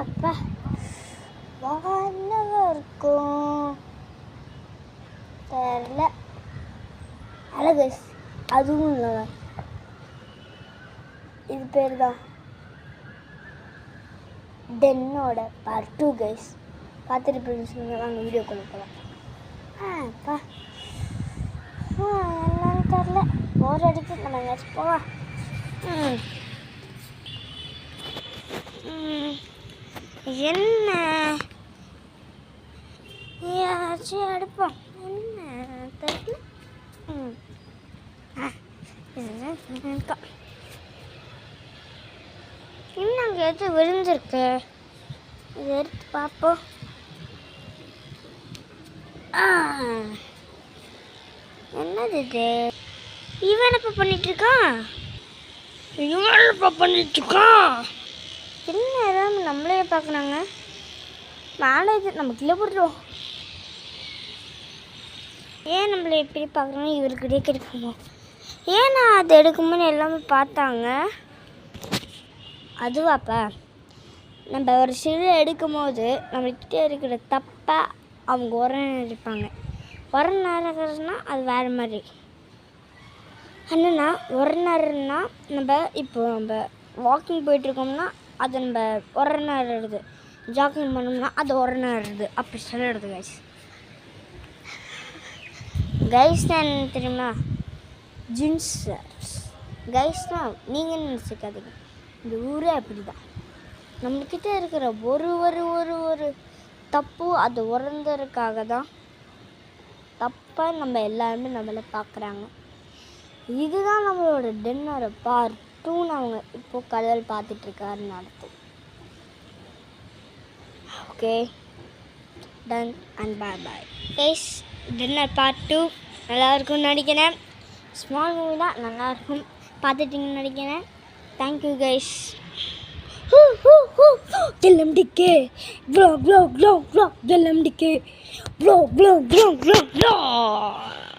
அப்பா என்னவா இருக்கும் தெரில. அழகு அதுவும் இல்லை. இது பேர் தான் டென்னோட பார்ட் 2 கைஸ். பார்த்துட்டு சொன்னால் நாங்கள் வீடியோ கொண்டு போகலாம். அப்பா என்னன்னு தெரில, போர் அடிச்சு நம்ம எங்கேயாச்சும் போகலாம். என்ன ஏதாச்சும் எடுப்போம். என்ன தெரியல. இன்னும் அங்கே எதுவும் விழுந்திருக்கு, இதை எடுத்து பார்ப்போம். என்னது இது? இவன் இப்போ பண்ணிட்டுருக்கான். என்ன ஏதாவது நம்மளே பார்க்கணுங்க. மேலே இது நம்ம கீழே போட்டுருவோம். ஏன் நம்மளை எப்படி பார்க்குறோம்? இவருக்கிட்டே கிடைக்குமோ? ஏன் நான் அதை எடுக்கும்போது எல்லாமே பார்த்தாங்க. அதுவாப்பா நம்ம ஒரு சிறு எடுக்கும் போது நம்மக்கிட்டே இருக்கிற தப்பாக அவங்க உரம் இருப்பாங்க. உரம் நேரம்னா அது வேறு மாதிரி. என்னென்னா உரநறுன்னா நம்ம இப்போ நம்ம வாக்கிங் போயிட்டுருக்கோம்னா அது நம்ம உரநறுது, ஜாக்கிங் பண்ணோம்னா அது உரநறுது, அப்படி சொல்லிடுது கைஸ். கைஸ் தான் தெரியுமா? ஜின்சர்ஸ் கைஸ்னா நீங்கள் நினச்சிக்காதீங்க, இந்த ஊரே அப்படி தான். நம்மக்கிட்ட இருக்கிற ஒரு ஒரு ஒரு ஒரு தப்பு அது உறந்ததுக்காக தான் தப்பாக நம்ம எல்லாருமே நம்மளை பார்க்குறாங்க. இதுதான் நம்மளோட டென்னோட பார்ட் 2ன்னு அவங்க இப்போது கடல் பார்த்துட்ருக்காருன்னு அர்த்தம். Okay, done and bye bye guys. Dinner part 2 நல்லாயிருக்கும்னு நினைக்கிறேன். ஸ்மால் மூவி தான், நல்லாயிருக்கும், பார்த்துட்டிங்கன்னு நினைக்கிறேன். Thank you guys. LMDK vlog vlog vlog vlog LMDK vlog vlog vlog vlog vlog